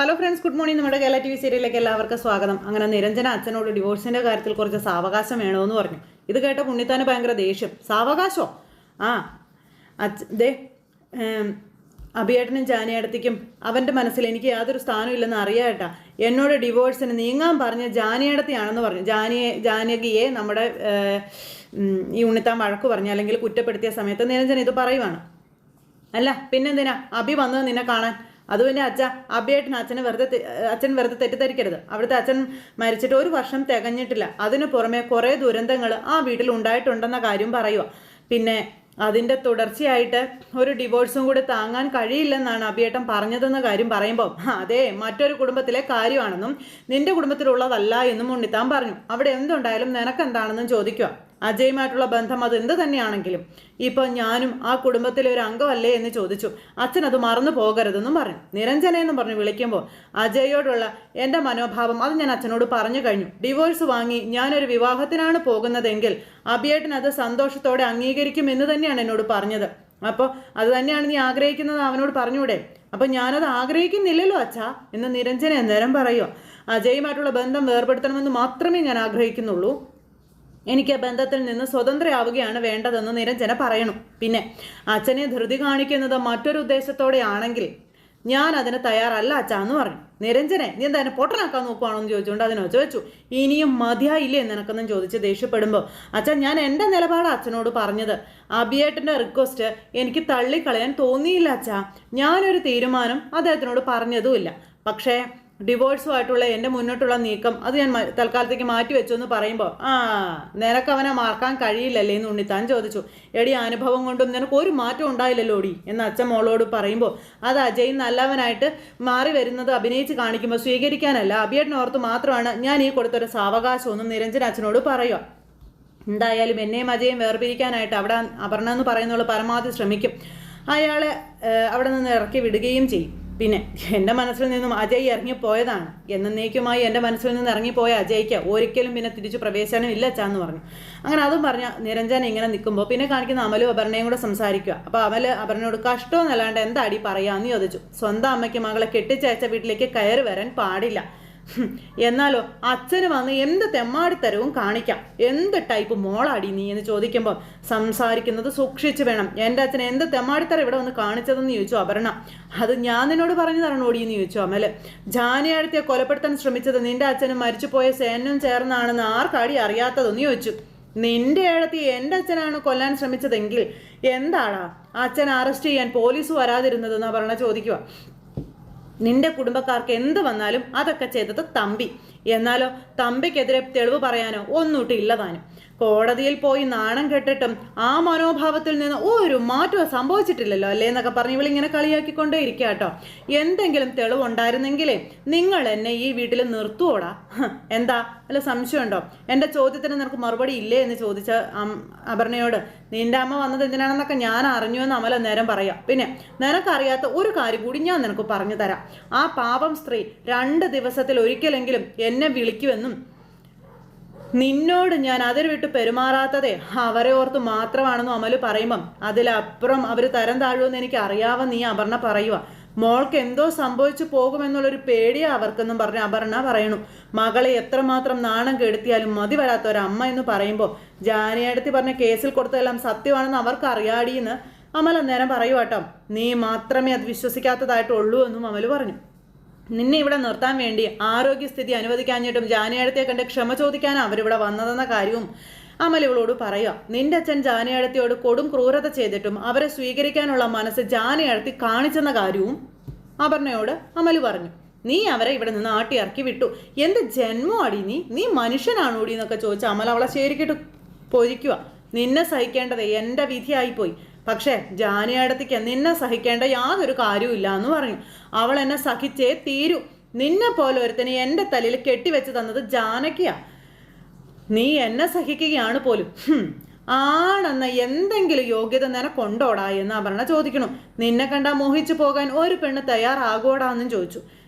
Hello friends, good morning. നമ്മുടെ Kerala TV സീരിയലിലേക്ക് എല്ലാവർക്കും സ്വാഗതം. അങ്ങനെ നിരഞ്ജന അച്ഛനോട് ഡിവോഴ്സിൻ്റെ കാര്യത്തിൽ കുറച്ച് സാവകാശം വേണമെന്ന് പറഞ്ഞു. ഇത് കേട്ട പുണ്യത്താന് ഭയങ്കര ദേഷ്യം. സാവകാശോ? ദേ അഭിയേട്ടനും ജാനിയേടത്തിക്കും അവൻ്റെ മനസ്സിൽ എനിക്ക് യാതൊരു സ്ഥാനവും ഇല്ലെന്ന് അറിയാട്ടാ. എന്നോട് ഡിവോഴ്സിന് നീങ്ങാൻ പറഞ്ഞ ജാനിയേടത്തിയാണെന്ന് പറഞ്ഞു. ജാനകിയെ നമ്മുടെ ഈ ഉണ്ണിത്താൻ വഴക്ക് പറഞ്ഞു, അല്ലെങ്കിൽ കുറ്റപ്പെടുത്തിയ സമയത്ത് നിരഞ്ജന ഇത് പറയുവാണ്. അല്ല പിന്നെന്തിനാ അഭി വന്നത് നിന്നെ കാണാൻ? അതുപിന്നെ അഭിയേട്ടൻ അച്ഛൻ വെറുതെ തെറ്റിദ്ധരിക്കരുത്. അവിടുത്തെ അച്ഛൻ മരിച്ചിട്ട് 1 വർഷം തികഞ്ഞിട്ടില്ല. അതിനു പുറമെ കുറേ ദുരന്തങ്ങൾ ആ വീട്ടിൽ ഉണ്ടായിട്ടുണ്ടെന്ന കാര്യം പറയുക. പിന്നെ അതിൻ്റെ തുടർച്ചയായിട്ട് ഒരു ഡിവോഴ്സും കൂടി താങ്ങാൻ കഴിയില്ലെന്നാണ് അഭിയേട്ടൻ പറഞ്ഞതെന്ന കാര്യം പറയുമ്പോൾ, അതെ മറ്റൊരു കുടുംബത്തിലെ കാര്യമാണെന്നും നിന്റെ കുടുംബത്തിലുള്ളതല്ല എന്നും ഉണ്ണിത്താൻ പറഞ്ഞു. അവിടെ എന്തുണ്ടായാലും നിനക്കെന്താണെന്നും ചോദിക്കുക. അജയുമായിട്ടുള്ള ബന്ധം അത് എന്ത് തന്നെയാണെങ്കിലും ഇപ്പം ഞാനും ആ കുടുംബത്തിലെ ഒരു അംഗമല്ലേ എന്ന് ചോദിച്ചു. അച്ഛൻ അത് മറന്നു പോകരുതെന്നും പറഞ്ഞു. നിരഞ്ജന എന്നും പറഞ്ഞ് വിളിക്കുമ്പോൾ അജയോടുള്ള എൻ്റെ മനോഭാവം അത് ഞാൻ അച്ഛനോട് പറഞ്ഞു കഴിഞ്ഞു. ഡിവോഴ്സ് വാങ്ങി ഞാനൊരു വിവാഹത്തിനാണ് പോകുന്നതെങ്കിൽ അഭിയേട്ടൻ അത് സന്തോഷത്തോടെ അംഗീകരിക്കുമെന്ന് തന്നെയാണ് എന്നോട് പറഞ്ഞത്. അപ്പോൾ അത് തന്നെയാണ് നീ ആഗ്രഹിക്കുന്നത് അവനോട് പറഞ്ഞൂടെ? അപ്പം ഞാനത് ആഗ്രഹിക്കുന്നില്ലല്ലോ അച്ഛാ എന്ന് നിരഞ്ജന അന്നേരം പറയുക. അജയുമായിട്ടുള്ള ബന്ധം വേർപെടുത്തണമെന്ന് മാത്രമേ ഞാൻ ആഗ്രഹിക്കുന്നുള്ളൂ. എനിക്ക് ബന്ധത്തിൽ നിന്ന് സ്വതന്ത്രയാവുകയാണ് വേണ്ടതെന്ന് നിരഞ്ജന പറയണു. പിന്നെ അച്ഛനെ ധൃതി കാണിക്കുന്നത് മറ്റൊരു ഉദ്ദേശത്തോടെ ആണെങ്കിൽ ഞാൻ അതിന് തയ്യാറല്ല അച്ഛാ എന്ന് പറഞ്ഞു. നിരഞ്ജനെ നീ എന്താ എന്നെ പൊട്ടനാക്കാൻ നോക്കുവാണോ എന്ന് ചോദിച്ചുകൊണ്ട് അതിനോ ചോദിച്ചു. ഇനിയും മതിയായില്ലേ നിനക്കെന്നും ചോദിച്ച് ദേഷ്യപ്പെടുമ്പോൾ, അച്ഛൻ ഞാൻ എൻ്റെ നിലപാട് അച്ഛനോട് പറഞ്ഞത്. അഭിയേട്ടൻ്റെ റിക്വസ്റ്റ് എനിക്ക് തള്ളിക്കളയാൻ തോന്നിയില്ല അച്ഛാ. ഞാനൊരു തീരുമാനം അദ്ദേഹത്തിനോട് പറഞ്ഞതുമില്ല. പക്ഷേ ഡിവോഴ്സുമായിട്ടുള്ള എൻ്റെ മുന്നോട്ടുള്ള നീക്കം അത് ഞാൻ തൽക്കാലത്തേക്ക് മാറ്റി വെച്ചു എന്ന് പറയുമ്പോൾ, നിനക്ക് അവനെ മറക്കാൻ കഴിയില്ലല്ലേ എന്ന് ഉണ്ണിത്താൻ ചോദിച്ചു. എടി അനുഭവം കൊണ്ടും നിനക്ക് ഒരു മാറ്റം ഉണ്ടായില്ലല്ലോ ഡി എന്ന് അച്ഛൻ മോളോട് പറയുമ്പോൾ, അത് അജയ് നല്ലവനായിട്ട് മാറി വരുന്നത് അഭിനയിച്ച് കാണിക്കുമ്പോൾ സ്വീകരിക്കാനല്ല അഭിയേട്ടനോർത്ത് മാത്രമാണ് ഞാൻ ഈ കൊടുത്തൊരു സാവകാശമൊന്നും നിരഞ്ജന അച്ഛനോട് പറയുക. എന്തായാലും എന്നെയും അജയും വേർപിരിക്കാനായിട്ട് അവിടെ അപർണ എന്ന് പറയുന്നവൾ പരമാവധി ശ്രമിക്കും. അയാളെ അവിടെ നിന്ന് ഇറക്കി വിടുകയും ചെയ്യും. പിന്നെ എൻ്റെ മനസ്സിൽ നിന്നും അജയ് ഇറങ്ങിപ്പോയതാണ്. എന്നേക്കുമായി എൻ്റെ മനസ്സിൽ നിന്ന് ഇറങ്ങിപ്പോയ അജയ്ക്ക് ഒരിക്കലും പിന്നെ തിരിച്ചു പ്രവേശനം ഇല്ല അച്ഛാന്ന് പറഞ്ഞു. അങ്ങനെ അതും പറഞ്ഞ നിരഞ്ജന ഇങ്ങനെ നിൽക്കുമ്പോൾ പിന്നെ കാണിക്കുന്ന അമലും അപർണയും കൂടെ സംസാരിക്കുക. അപ്പോൾ അപർണയോട് കഷ്ടമെന്നല്ലാണ്ട് എന്താടി പറയാമെന്ന് ചോദിച്ചു. സ്വന്തം അമ്മയ്ക്ക് മകളെ കെട്ടിച്ചയച്ച വീട്ടിലേക്ക് കയറി വരാൻ പാടില്ല. എന്നാലോ അച്ഛന് വന്ന് എന്ത് തെമ്മാടിത്തരവും കാണിക്കാം. എന്ത് ടൈപ്പ് മോളാടി നീ എന്ന് ചോദിക്കുമ്പോൾ, സംസാരിക്കുന്നത് സൂക്ഷിച്ചു വേണം. എൻ്റെ അച്ഛൻ എന്ത് തെമ്മാടിത്തരം ഇവിടെ വന്ന് കാണിച്ചതെന്ന് ചോദിച്ചു അപർണ. അത് ഞാൻ നിന്നോട് പറഞ്ഞു തരണോടി എന്ന് ചോദിച്ചു അമല്. ജാനിയേടത്തിയെ കൊലപ്പെടുത്താൻ ശ്രമിച്ചത് നിന്റെ അച്ഛനും മരിച്ചുപോയ സേനും ചേർന്നാണെന്ന് ആർക്കാടി അറിയാത്തതെന്ന് ചോദിച്ചു. നിന്റെ ഏടത്തി എൻ്റെ അച്ഛനാണ് കൊല്ലാൻ ശ്രമിച്ചതെങ്കിൽ എന്താടാ അച്ഛൻ അറസ്റ്റ് ചെയ്യാൻ പോലീസ് വരാതിരുന്നതെന്ന് അപർണ ചോദിക്കുക. നിന്റെ കുടുംബക്കാർക്ക് എന്ത് വന്നാലും അതൊക്കെ ചെയ്തത് തമ്പി. എന്നാലോ തമ്പിക്കെതിരെ തെളിവ് പറയാനോ ഒന്നുമില്ലതാനും. കോടതിയിൽ പോയി നാണം കെട്ടിട്ടും ആ മനോഭാവത്തിൽ നിന്ന് ഒരു മാറ്റവും സംഭവിച്ചിട്ടില്ലല്ലോ അല്ലേ എന്നൊക്കെ പറഞ്ഞ് ഇവളിങ്ങനെ കളിയാക്കിക്കൊണ്ടേ ഇരിക്കുക കേട്ടോ. എന്തെങ്കിലും തെളിവുണ്ടായിരുന്നെങ്കിലേ നിങ്ങൾ എന്നെ ഈ വീട്ടിൽ നിർത്തുവോടാ? എന്താ അല്ല സംശയമുണ്ടോ? എൻ്റെ ചോദ്യത്തിന് നിനക്ക് മറുപടി ഇല്ലേ എന്ന് ചോദിച്ച അപർണയോട്, നിന്റെ അമ്മ വന്നത് എന്തിനാണെന്നൊക്കെ ഞാൻ അറിഞ്ഞു എന്ന് അമല നേരം പറയാം. പിന്നെ നിനക്കറിയാത്ത ഒരു കാര്യം കൂടി ഞാൻ നിനക്ക് പറഞ്ഞു തരാം. ആ പാപം സ്ത്രീ 2 ദിവസത്തിൽ ഒരിക്കലെങ്കിലും എന്നെ വിളിക്കുമെന്നും നിന്നോട് ഞാൻ അതിൽ വിട്ട് പെരുമാറാത്തതേ അവരെ ഓർത്ത് മാത്രമാണെന്നും അമല് പറയുമ്പം അതിലപ്പുറം അവർ തരം താഴുമെന്ന് എനിക്ക് അറിയാമെന്ന് നീ അപർണ പറയുക. മോൾക്ക് എന്തോ സംഭവിച്ചു പോകുമെന്നുള്ളൊരു പേടിയാ അവർക്കെന്നും പറഞ്ഞ് അപർണ പറയണു. മകളെ എത്രമാത്രം നാണം കെടുത്തിയാലും മതി വരാത്ത ഒരമ്മ എന്ന് പറയുമ്പോൾ, ജാനിയേടത്തി പറഞ്ഞ കേസിൽ കൊടുത്തതെല്ലാം സത്യമാണെന്ന് അവർക്ക് അറിയാടിയെന്ന് അമൽ അന്നേരം പറയുക കേട്ടോ. നീ മാത്രമേ അത് വിശ്വസിക്കാത്തതായിട്ടുള്ളൂ എന്നും അമല് പറഞ്ഞു. നിന്നെ ഇവിടെ നിർത്താൻ വേണ്ടി ആരോഗ്യസ്ഥിതി അനുവദിക്കാഞ്ഞിട്ടും ജാനിയേടത്തിയെ കണ്ട് ക്ഷമ ചോദിക്കാനാണ് അവരിവിടെ വന്നതെന്ന കാര്യവും അമൽ ഇവളോട് പറയുക. നിന്റെ അച്ഛൻ ജാനിയേടത്തിയോട് കൊടും ക്രൂരത ചെയ്തിട്ടും അവരെ സ്വീകരിക്കാനുള്ള മനസ്സ് ജാനിയേടത്തി കാണിച്ചെന്ന കാര്യവും അപർണയോട് അമല് പറഞ്ഞു. നീ അവരെ ഇവിടെ നിന്ന് ഇറക്കി വിട്ടു. എന്ത് ജന്മം അടി നീ മനുഷ്യനാണോടി എന്നൊക്കെ ചോദിച്ച അമൽ അവളെ ശരിക്കിട്ട് പൊരിക്കുക. നിന്നെ സഹിക്കേണ്ടത് എൻ്റെ വിധിയായിപ്പോയി. പക്ഷേ ജാനിയേടത്തിക്ക് നിന്നെ സഹിക്കേണ്ട യാതൊരു കാര്യവും ഇല്ല എന്ന് പറഞ്ഞു. അവൾ എന്നെ സഹിച്ചേ തീരൂ. നിന്നെ പോലെ ഒരുത്തനെ എൻ്റെ തലയിൽ കെട്ടിവെച്ച് തന്നത് ജാനകിയാ. നീ എന്നെ സഹിക്കുകയാണ് പോലും. ആണെന്ന എന്തെങ്കിലും യോഗ്യത നിനക്കൊണ്ടോടാ എന്ന് അപർണ ചോദിക്കണു. നിന്നെ കണ്ടാ മോഹിച്ചു പോകാൻ ഒരു പെണ്ണ് തയ്യാറാകോടാന്നും ചോദിച്ചു.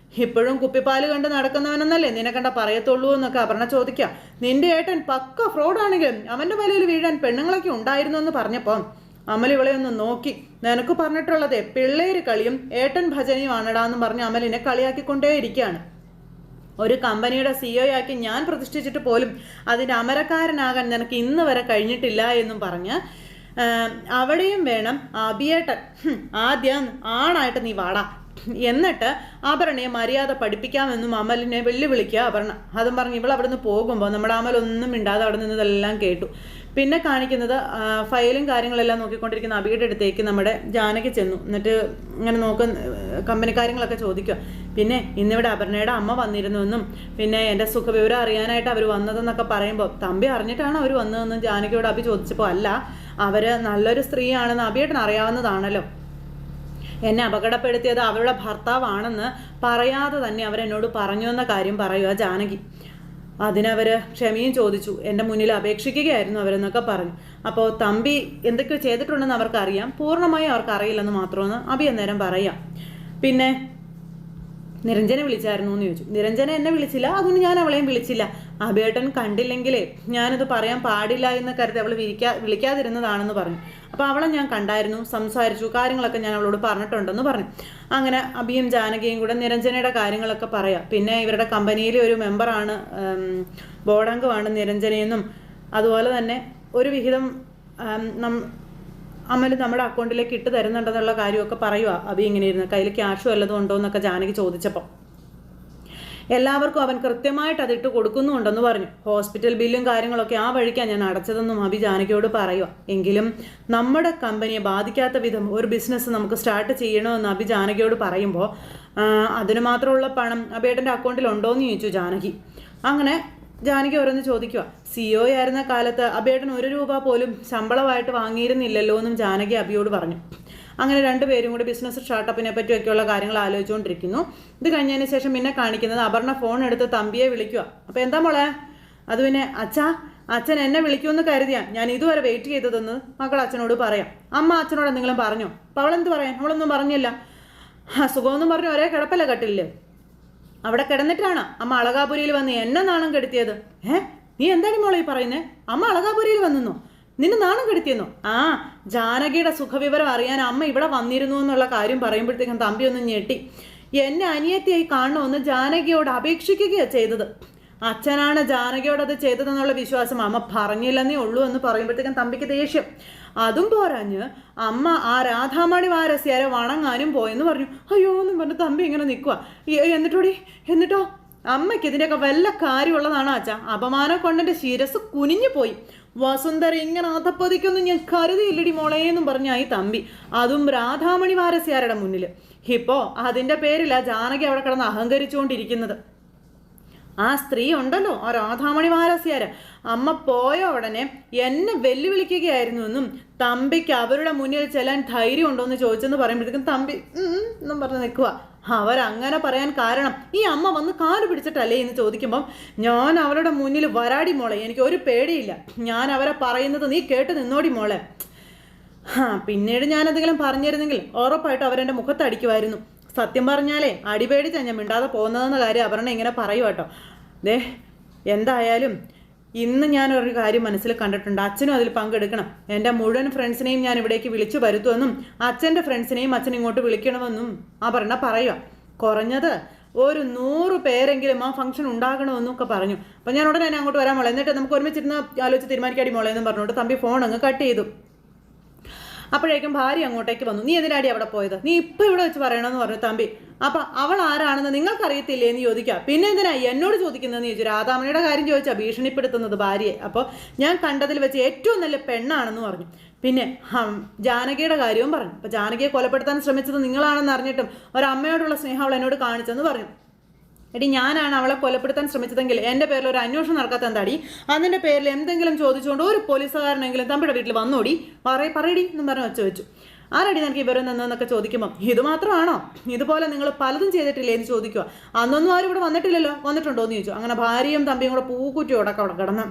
ഇപ്പോഴും കുപ്പിപ്പാല് കണ്ട് നടക്കുന്നവനെന്നല്ലേ നിന്നെ കണ്ട പറയത്തുള്ളൂ എന്നൊക്കെ അപർണ ചോദിക്കുക. നിന്റെ ഏട്ടൻ പക്ക ഫ്രോഡാണെങ്കിലും അവൻ്റെ വലയിൽ വീഴാൻ പെണ്ണുങ്ങളൊക്കെ ഉണ്ടായിരുന്നു എന്ന് പറഞ്ഞപ്പോൾ അമൽ ഇവളെ ഒന്ന് നോക്കി. നിനക്ക് പറഞ്ഞിട്ടുള്ളതേ പിള്ളേര് കളിയും ഏട്ടൻ ഭജനയുമാണടാന്ന് പറഞ്ഞ് അമലിനെ കളിയാക്കിക്കൊണ്ടേയിരിക്കുകയാണ്. ഒരു കമ്പനിയുടെ CEO ആക്കി ഞാൻ പ്രതിഷ്ഠിച്ചിട്ട് പോലും അതിൻ്റെ അമരക്കാരനാകാൻ നിനക്ക് ഇന്ന് വരെ കഴിഞ്ഞിട്ടില്ല എന്നും പറഞ്ഞ് അവിടെയും വേണം അഭിയേട്ടൻ, ആദ്യം ആണായിട്ട് നീ വാടാ, എന്നിട്ട് അപർണയെ മര്യാദ പഠിപ്പിക്കാമെന്നും അമലിനെ വെല്ലുവിളിക്കുക അപർണ. അതും പറഞ്ഞ് ഇവൾ അവിടെ നിന്ന് പോകുമ്പോൾ നമ്മുടെ അമലൊന്നും മിണ്ടാതെ അവിടെ നിന്ന് ഇതെല്ലാം കേട്ടു. പിന്നെ കാണിക്കുന്നത് ഫയലും കാര്യങ്ങളെല്ലാം നോക്കിക്കൊണ്ടിരിക്കുന്ന അബിയുടെ അടുത്തേക്ക് നമ്മുടെ ജാനകി ചെന്നു. എന്നിട്ട് ഇങ്ങനെ കമ്പനി കാര്യങ്ങളൊക്കെ ചോദിക്കുക. പിന്നെ ഇന്നിവിടെ അപർണയുടെ അമ്മ വന്നിരുന്നുവെന്നും പിന്നെ എൻ്റെ സുഖവിവരം അറിയാനായിട്ട് അവർ വന്നതെന്നൊക്കെ പറയുമ്പോൾ തമ്പി അറിഞ്ഞിട്ടാണ് അവർ വന്നതെന്നും ജാനകിയോട് അബി ചോദിച്ചപ്പോൾ അല്ല, അവർ നല്ലൊരു സ്ത്രീയാണെന്ന് അബിയേട്ടൻ അറിയാവുന്നതാണല്ലോ, എന്നെ അപകടപ്പെടുത്തിയത് അവരുടെ ഭർത്താവാണെന്ന് പറയാതെ തന്നെ അവരെന്നോട് പറഞ്ഞു എന്ന കാര്യം പറയുക ജാനകി. അതിനവർ ക്ഷമയും ചോദിച്ചു, എൻ്റെ മുന്നിൽ അപേക്ഷിക്കുകയായിരുന്നു അവരെന്നൊക്കെ പറഞ്ഞു. അപ്പോൾ തമ്പി എന്തൊക്കെയോ ചെയ്തിട്ടുണ്ടെന്ന് അവർക്കറിയാം, പൂർണ്ണമായും അവർക്കറിയില്ലെന്ന് മാത്രമെന്ന് അബി അന്നേരം പറയാം. പിന്നെ നിരഞ്ജനെ വിളിച്ചായിരുന്നു എന്ന് ചോദിച്ചു. നിരഞ്ജന എന്നെ വിളിച്ചില്ല, അതുകൊണ്ട് ഞാൻ അവളെയും വിളിച്ചില്ല. അബേട്ടൻ കണ്ടില്ലെങ്കിലേ ഞാനിത് പറയാൻ പാടില്ല എന്ന് കരുതി അവൾ വിളിക്കാതിരുന്നതാണെന്ന് പറഞ്ഞു. അപ്പോൾ അവളെ ഞാൻ കണ്ടായിരുന്നു, സംസാരിച്ചു, കാര്യങ്ങളൊക്കെ ഞാൻ അവളോട് പറഞ്ഞിട്ടുണ്ടെന്ന് പറഞ്ഞു. അങ്ങനെ അബിയും ജാനകിയും കൂടെ നിരഞ്ജനയുടെ കാര്യങ്ങളൊക്കെ പറയാം. പിന്നെ ഇവരുടെ കമ്പനിയിലെ ഒരു മെമ്പറാണ്, ബോർഡംഗമാണ് നിരഞ്ജനയെന്നും അതുപോലെ തന്നെ ഒരു വിഹിതം അമൽ നമ്മുടെ അക്കൗണ്ടിലേക്ക് ഇട്ട് തരുന്നുണ്ടെന്നുള്ള കാര്യമൊക്കെ പറയുക. അബി ഇങ്ങനെ ഇരുന്ന് കയ്യിൽ ക്യാഷ് വല്ലതും ഉണ്ടോ എന്നൊക്കെ ജാനകി ചോദിച്ചപ്പോൾ എല്ലാവർക്കും അവൻ കൃത്യമായിട്ട് അതിട്ട് കൊടുക്കുന്നുണ്ടെന്ന് പറഞ്ഞു. ഹോസ്പിറ്റൽ ബില്ലും കാര്യങ്ങളൊക്കെ ആ വഴിക്കാണ് ഞാൻ അടച്ചതെന്നും അബി ജാനകിയോട് പറയുക. എങ്കിലും നമ്മുടെ കമ്പനിയെ ബാധിക്കാത്ത വിധം ഒരു ബിസിനസ് നമുക്ക് സ്റ്റാർട്ട് ചെയ്യണമെന്ന് അബി ജാനകിയോട് പറയുമ്പോൾ അതിന് മാത്രമുള്ള പണം അബേട്ടൻ്റെ അക്കൗണ്ടിൽ ഉണ്ടോ എന്ന് ചോദിച്ചു ജാനകി. അങ്ങനെ ജാനകി ഓരോന്ന് ചോദിക്കുക. CEO ആയിരുന്ന കാലത്ത് അബേട്ടൻ 1 രൂപ പോലും ശമ്പളമായിട്ട് വാങ്ങിയിരുന്നില്ലല്ലോ എന്നും ജാനകി അബിയോട് പറഞ്ഞു. അങ്ങനെ രണ്ടുപേരും കൂടി ബിസിനസ് സ്റ്റാർട്ടപ്പിനെ പറ്റിയൊക്കെയുള്ള കാര്യങ്ങൾ ആലോചിച്ചുകൊണ്ടിരിക്കുന്നു. ഇത് കഴിഞ്ഞതിന് ശേഷം പിന്നെ കാണിക്കുന്നത് അപർണ ഫോൺ എടുത്ത് തമ്പിയെ വിളിക്കുക. അപ്പോൾ എന്താ മോളെ? അത് പിന്നെ അച്ഛൻ എന്നെ വിളിക്കുമെന്ന് കരുതിയാ ഞാൻ ഇതുവരെ വെയിറ്റ് ചെയ്തതെന്ന് മകൾ അച്ഛനോട് പറയാം. അമ്മ അച്ഛനോട് എന്തെങ്കിലും പറഞ്ഞോ? അപ്പോൾ അവളെന്ത് പറയാൻ? അവളൊന്നും പറഞ്ഞില്ല. സുഖമൊന്നും പറഞ്ഞു ഒരേ കിടപ്പല്ല കട്ടില്ലേ, അവിടെ കിടന്നിട്ടാണ് അമ്മ അളകാപുരിയിൽ വന്ന് എന്നെ നാണം കെടുത്തിയത്. നീ എന്താണ് മോളെ ഈ പറയുന്നേ? അമ്മ അളകാപുരിയിൽ വന്നെന്നോ? നിന്നെ നാണം കെടുത്തിയെന്നോ? ജാനകിയുടെ സുഖവിവരം അറിയാൻ അമ്മ ഇവിടെ വന്നിരുന്നു എന്നുള്ള കാര്യം പറയുമ്പോഴത്തേക്കും തമ്പി ഒന്ന് ഞെട്ടി. എന്നെ അനിയത്തിയായി കാണണമെന്ന് ജാനകിയോട് അപേക്ഷിക്കുകയാണ് ചെയ്തത്. അച്ഛനാണ് ജാനകിയോട് അത് ചെയ്തതെന്നുള്ള വിശ്വാസം അമ്മ പറഞ്ഞില്ലെന്നേ ഉള്ളൂ എന്ന് പറയുമ്പോഴത്തേക്കും തമ്പിക്ക് ദേഷ്യം. അതും പോരാഞ്ഞ് അമ്മ ആ രാധാമണി വാരസ്യാരെ വണങ്ങാനും പോയെന്ന് പറഞ്ഞു. അയ്യോ എന്നും പറഞ്ഞു തമ്പി ഇങ്ങനെ നിൽക്കുക. എന്നിട്ടോ അമ്മയ്ക്ക് ഇതിൻ്റെയൊക്കെ വല്ല കാര്യമുള്ളതാണോ അച്ഛാ? അപമാനം കൊണ്ടെൻ്റെ ശിരസ് കുനിഞ്ഞു പോയി. വസുന്ധര ഇങ്ങനെ അധപ്പതിക്കൊന്നും ഞാൻ കരുതിയില്ലടി മോളേന്നും പറഞ്ഞായി തമ്പി, അതും രാധാമണി വാരസ്യാരുടെ മുന്നിൽ. ഇപ്പോൾ അതിൻ്റെ പേരിലാ ജാനകി അവിടെ കിടന്ന് അഹങ്കരിച്ചുകൊണ്ടിരിക്കുന്നത്. ആ സ്ത്രീ ഉണ്ടല്ലോ, ആ രാധാമണി വാരസ്യാര്, അമ്മ പോയ ഉടനെ എന്നെ വെല്ലുവിളിക്കുകയായിരുന്നു എന്നും തമ്പിക്ക് അവരുടെ മുന്നിൽ ചെല്ലാൻ ധൈര്യം ഉണ്ടോ എന്ന് ചോദിച്ചെന്ന് പറയുമ്പോഴത്തേക്കും തമ്പി എന്നും പറഞ്ഞ് നിൽക്കുക. അവരങ്ങനെ പറയാൻ കാരണം ഈ അമ്മ വന്ന് കാല് പിടിച്ചിട്ടല്ലേ എന്ന് ചോദിക്കുമ്പം ഞാൻ അവരുടെ മുന്നിൽ വരാടി മോളെ, എനിക്ക് ഒരു പേടിയില്ല, ഞാൻ അവരെ പറയുന്നത് നീ കേട്ട് നിന്നോടി മോളെ. പിന്നീട് ഞാനെന്തെങ്കിലും പറഞ്ഞിരുന്നെങ്കിൽ ഉറപ്പായിട്ടും അവരെൻ്റെ മുഖത്തടിക്കുമായിരുന്നു. സത്യം പറഞ്ഞാലേ അടിപേടിച്ചാണ് ഞാൻ മിണ്ടാതെ പോകുന്നതെന്ന കാര്യം അപർണ ഇങ്ങനെ പറയൂ കേട്ടോ. എന്തായാലും ഇന്ന് ഞാനൊരു കാര്യം മനസ്സിൽ കണ്ടിട്ടുണ്ട്, അച്ഛനും അതിൽ പങ്കെടുക്കണം. എൻ്റെ മുഴുവൻ ഫ്രണ്ട്സിനെയും ഞാൻ ഇവിടേക്ക് വിളിച്ചു വരുത്തുമെന്നും അച്ഛൻ്റെ ഫ്രണ്ട്സിനെയും അച്ഛൻ ഇങ്ങോട്ട് വിളിക്കണമെന്നും അപർണ പറയുക. കുറഞ്ഞത് ഒരു 100 പേരെങ്കിലും ആ ഫംഗ്ഷൻ ഉണ്ടാകണമെന്നൊക്കെ പറഞ്ഞു. അപ്പം ഞാൻ ഉടനെ അങ്ങോട്ട് വരാൻ മോളെ, എന്നിട്ട് നമുക്ക് ഒരുമിച്ചിരുന്ന് ആലോചിച്ച് തീരുമാനിക്കാടി മോളെ എന്നും പറഞ്ഞുകൊണ്ട് തമ്പി ഫോൺ അങ്ങ് കട്ട് ചെയ്തു. അപ്പോഴേക്കും ഭാര്യ അങ്ങോട്ടേക്ക് വന്നു. നീ എന്തിനാടി അവിടെ പോയത്? നീ ഇപ്പം ഇവിടെ വെച്ച് പറയണമെന്ന് പറഞ്ഞു തമ്പി. അപ്പം അവൾ ആരാണെന്ന് നിങ്ങൾക്കറിയത്തില്ലേ എന്ന് ചോദിക്കുക. പിന്നെ എന്തിനാ എന്നോട് ചോദിക്കുന്നതെന്ന് ചോദിച്ചു. രാധാമണിയുടെ കാര്യം ചോദിച്ചാൽ ഭീഷണിപ്പെടുത്തുന്നത് ഭാര്യയെ. അപ്പോൾ ഞാൻ കണ്ടതിൽ വെച്ച് ഏറ്റവും നല്ല പെണ്ണാണെന്ന് പറഞ്ഞു. പിന്നെ ജാനകിയുടെ കാര്യവും പറഞ്ഞു. അപ്പോൾ ജാനകിയെ കൊലപ്പെടുത്താൻ ശ്രമിച്ചത് നിങ്ങളാണെന്ന് അറിഞ്ഞിട്ടും ഒരമ്മയോടുള്ള സ്നേഹം അവൾ എന്നോട് കാണിച്ചെന്ന് പറഞ്ഞു. എടി ഞാനാണ് അവളെ കൊലപ്പെടുത്താൻ ശ്രമിച്ചതെങ്കിൽ എൻ്റെ പേരിൽ ഒരു അന്വേഷണം നടക്കാത്ത എന്താടി? അതിൻ്റെ പേരിൽ എന്തെങ്കിലും ചോദിച്ചുകൊണ്ട് ഒരു പോലീസുകാരനെങ്കിലും തമ്പിയുടെ വീട്ടിൽ വന്നോടി, പറയടി എന്നും പറഞ്ഞ് വെച്ചു. ആരടി നിനക്ക് ഇവരും നിന്നൊക്കെ ചോദിക്കുമ്പോൾ ഇത് മാത്രമാണോ, ഇതുപോലെ നിങ്ങൾ പലതും ചെയ്തിട്ടില്ലേ എന്ന് ചോദിക്കുക. അന്നൊന്നും ആരും ഇവിടെ വന്നിട്ടില്ലല്ലോ, വന്നിട്ടുണ്ടോ എന്ന് ചോദിച്ചു. അങ്ങനെ ഭാര്യയും തമ്പിയും കൂടെ പൂക്കുറ്റി അവിടെ കിടന്ന്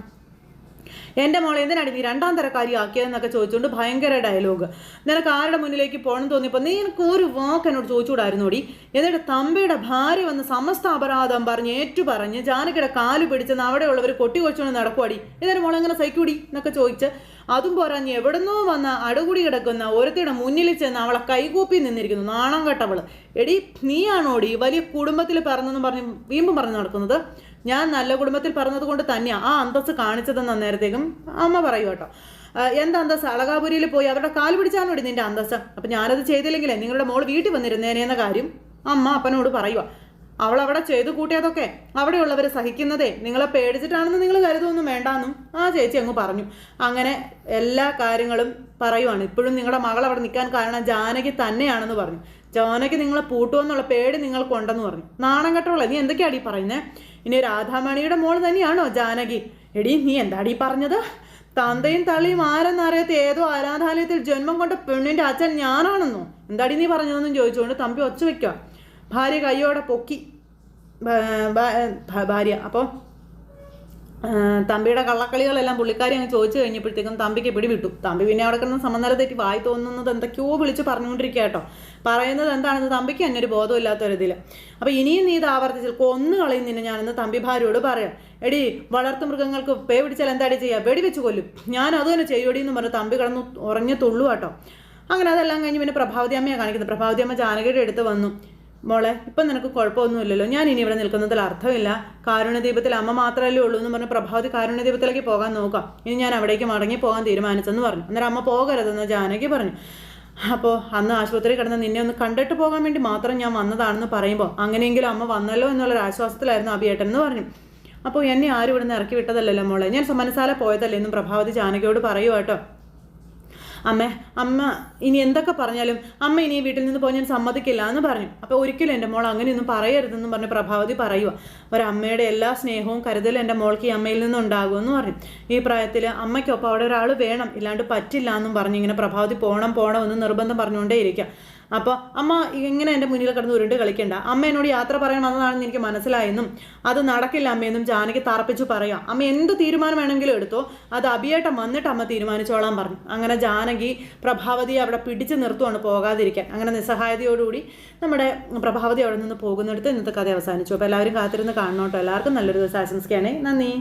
എൻ്റെ മോളെ എന്തിനാടി നീ 2ാം തരക്കാരി ആക്കിയതെന്നൊക്കെ ചോദിച്ചുകൊണ്ട് ഭയങ്കര ഡയലോഗ്. നിനക്ക് ആരുടെ മുന്നിലേക്ക് പോകണം തോന്നിയപ്പോൾ നീ എനിക്ക് ഒരു വാക്ക് എന്നോട് ചോദിച്ചുകൂടായിരുന്നോടി? എന്നിട്ട് തമ്പിയുടെ ഭാര്യ വന്ന് സമസ്ത അപരാധം പറഞ്ഞ് ഏറ്റുപറഞ്ഞ് ജാനകിയുടെ കാല് പിടിച്ചെന്ന് അവിടെയുള്ളവർ കൊട്ടിക്കൊച്ചുകൊണ്ട് നടക്കുവാടി. എന്നിട്ട് മോളെ എങ്ങനെ സഹിക്കൂടി എന്നൊക്കെ ചോദിച്ച് അതും പോരാഞ്ഞ് എവിടുന്നോ വന്ന അടുകൂടി കിടക്കുന്ന ഒരുത്തിയുടെ മുന്നിൽ ചെന്ന് അവളെ കൈകൂപ്പി നിന്നിരിക്കുന്നു. നാണം കെട്ടവള്. എടി നീയാണോടി വലിയ കുടുംബത്തിൽ പറഞ്ഞെന്ന് പറഞ്ഞ് വീമ്പും പറഞ്ഞു നടക്കുന്നത്? ഞാൻ നല്ല കുടുംബത്തിൽ പറഞ്ഞത് കൊണ്ട് തന്നെയാണ് ആ അന്തസ്സ് കാണിച്ചതെന്ന് അന്നേരത്തേക്കും അമ്മ പറയൂ കേട്ടോ. എന്താ അന്തസ്സ്? അളകാപുരിയിൽ പോയി അവരുടെ കാൽ പിടിച്ചാണോടി നിന്റെ അന്തസ്സ്? അപ്പം ഞാനത് ചെയ്തില്ലെങ്കിലേ നിങ്ങളുടെ മോൾ വീട്ടിൽ വന്നിരുന്നേനെന്ന കാര്യം അമ്മ അപ്പനോട് പറയുക. അവൾ അവിടെ ചെയ്തു കൂട്ടിയതൊക്കെ അവിടെയുള്ളവർ സഹിക്കുന്നതേ നിങ്ങളെ പേടിച്ചിട്ടാണെന്ന് നിങ്ങൾ കരുതൊന്നും വേണ്ടാന്നും ആ ചേച്ചി അങ്ങ് പറഞ്ഞു. അങ്ങനെ എല്ലാ കാര്യങ്ങളും പറയുവാണ്. ഇപ്പോഴും നിങ്ങളുടെ മകൾ അവിടെ നിൽക്കാൻ കാരണം ജാനകി തന്നെയാണെന്ന് പറഞ്ഞു. ജാനകി നിങ്ങളെ പൂട്ടുമെന്നുള്ള പേടി നിങ്ങൾക്കുണ്ടെന്ന് പറഞ്ഞു. നാണം കെട്ടോളെ, നീ എന്തൊക്കെയാടി പറയുന്നത്? ഇനി രാധാമണിയുടെ മോൾ തന്നെയാണോ ജാനകി? എടി നീ എന്താടി പറഞ്ഞത്? തന്തയും തള്ളിയും ആരെന്നറിയാത്ത ഏതോ അനാഥാലയത്തിൽ ജന്മം കൊണ്ട പെണ്ണിൻ്റെ അച്ഛൻ ഞാനാണെന്നോ? എന്താടി നീ പറഞ്ഞതെന്നും ചോദിച്ചുകൊണ്ട് തമ്പി ഒച്ച വയ്ക്കുക. ഭാര്യ കയ്യോടെ പൊക്കി ഭാര്യ. അപ്പോൾ തമ്പിയുടെ കള്ളക്കളികളെല്ലാം പുള്ളിക്കാരി അങ്ങ് ചോദിച്ചു കഴിഞ്ഞപ്പോഴത്തേക്കും തമ്പിക്ക് പിടിവിട്ടു. തമ്പി പിന്നെ അവിടെ കിടന്ന് സമനില തെറ്റി വായി തോന്നുന്നത് എന്തൊക്കെയോ വിളിച്ച് പറഞ്ഞുകൊണ്ടിരിക്കുക കേട്ടോ. പറയുന്നത് എന്താണെന്ന് തമ്പിക്ക് തന്നെ ഒരു ബോധമില്ലാത്തൊരിതിൽ. അപ്പോൾ ഇനിയും നീ ഇത് ആവർത്തിച്ചാൽ കൊന്നു കളയും നിന്നെ ഞാനെന്ന് തമ്പി ഭാര്യയോട് പറയാം. എടി വളർത്തു മൃഗങ്ങൾക്ക് പേ പിടിച്ചാൽ എന്താടി ചെയ്യുക? വെടിവെച്ച് കൊല്ലും. ഞാൻ അതുതന്നെ ചെയ്യോടി എന്ന് പറഞ്ഞ് തമ്പി കിടന്ന് ഉറഞ്ഞു തുള്ളു കേട്ടോ. അങ്ങനെ അതെല്ലാം കഴിഞ്ഞ് പിന്നെ പ്രഭാവതി അമ്മയെ കാണിക്കുന്നത്. പ്രഭാവതി അമ്മ ജാനകിയുടെ അടുത്ത് വന്നു. മോളെ, ഇപ്പം നിനക്ക് കുഴപ്പമൊന്നുമില്ലല്ലോ, ഞാൻ ഇനി ഇവിടെ നിൽക്കുന്നതിൽ അർത്ഥമില്ല. കാരുണ്യദീപത്തിൽ അമ്മ മാത്രമല്ലേ ഉള്ളൂ എന്ന് പറഞ്ഞ് പ്രഭാവതി കാരുണ്യദീപത്തിലേക്ക് പോകാൻ നോക്കാം. ഇനി ഞാൻ അവിടേക്ക് മടങ്ങി പോകാൻ തീരുമാനിച്ചെന്ന് പറഞ്ഞു. അന്നേരം അമ്മ പോകരുതെന്ന് ജാനകി പറഞ്ഞു. അപ്പോൾ അന്ന് ആശുപത്രി കിടന്ന് നിന്നെ ഒന്ന് കണ്ടിട്ട് പോകാൻ വേണ്ടി മാത്രം ഞാൻ വന്നതാണെന്ന് പറയുമ്പോൾ അങ്ങനെയെങ്കിലും അമ്മ വന്നല്ലോ എന്നുള്ളൊരു ആശ്വാസത്തിലായിരുന്നു അഭിയേട്ടൻ എന്ന് പറഞ്ഞു. അപ്പോൾ എന്നെ ആരും ഇവിടെ നിന്ന് ഇറക്കി വിട്ടതല്ലല്ലോ മോളെ, ഞാൻ മനസ്സാലെ പോയതല്ലേ എന്നും പ്രഭാവതി ജാനകിയോട് പറയുക കേട്ടോ. അമ്മ ഇനി എന്തൊക്കെ പറഞ്ഞാലും അമ്മ ഇനി വീട്ടിൽ നിന്ന് പോയി ഞാൻ സമ്മതിക്കില്ല എന്ന് പറഞ്ഞു. അപ്പോൾ ഒരിക്കലും എൻ്റെ മോൾ അങ്ങനെയൊന്നും പറയരുതെന്നും പറഞ്ഞ് പ്രഭാവതി പറയുക. ഒരമ്മയുടെ എല്ലാ സ്നേഹവും കരുതലും എൻ്റെ മോൾക്ക് ഈ അമ്മയിൽ നിന്നുണ്ടാകുമെന്ന് പറഞ്ഞു. ഈ പ്രായത്തിൽ അമ്മയ്ക്കൊപ്പം അവിടെ ഒരാൾ വേണം, ഇല്ലാണ്ട് പറ്റില്ല എന്നും പറഞ്ഞ് ഇങ്ങനെ പ്രഭാവതി പോകണം എന്ന് നിർബന്ധം പറഞ്ഞുകൊണ്ടേ ഇരിക്കുക. അപ്പോൾ അമ്മ ഇങ്ങനെ എൻ്റെ മുന്നിൽ കിടന്ന് ഉരുണ്ട് കളിക്കണ്ട, അമ്മ എന്നോട് യാത്ര പറയാൻ വന്നതാണെന്ന് എനിക്ക് മനസ്സിലായെന്നും അത് നടക്കില്ല അമ്മയെന്നും ജാനകി തറപ്പിച്ചു പറയുക. അമ്മ എന്ത് തീരുമാനം വേണമെങ്കിലും എടുത്തോ, അത് അഭിയേട്ടം വന്നിട്ട് അമ്മ തീരുമാനിച്ചോളാൻ പറഞ്ഞു. അങ്ങനെ ജാനകി പ്രഭാവതിയെ അവിടെ പിടിച്ചു നിർത്തുവാണ് പോകാതിരിക്കാൻ. അങ്ങനെ നിസ്സഹായതയോടുകൂടി നമ്മുടെ പ്രഭാവതി അവിടെ നിന്ന് പോകുന്നിടത്ത് ഇന്നത്തെ കഥ അവസാനിച്ചു. അപ്പോൾ എല്ലാവരും കാത്തിരുന്ന് കാണണം കേട്ടോ. എല്ലാവർക്കും നല്ലൊരു ദിവസം ആശംസിക്കുകയാണേ. നന്ദി.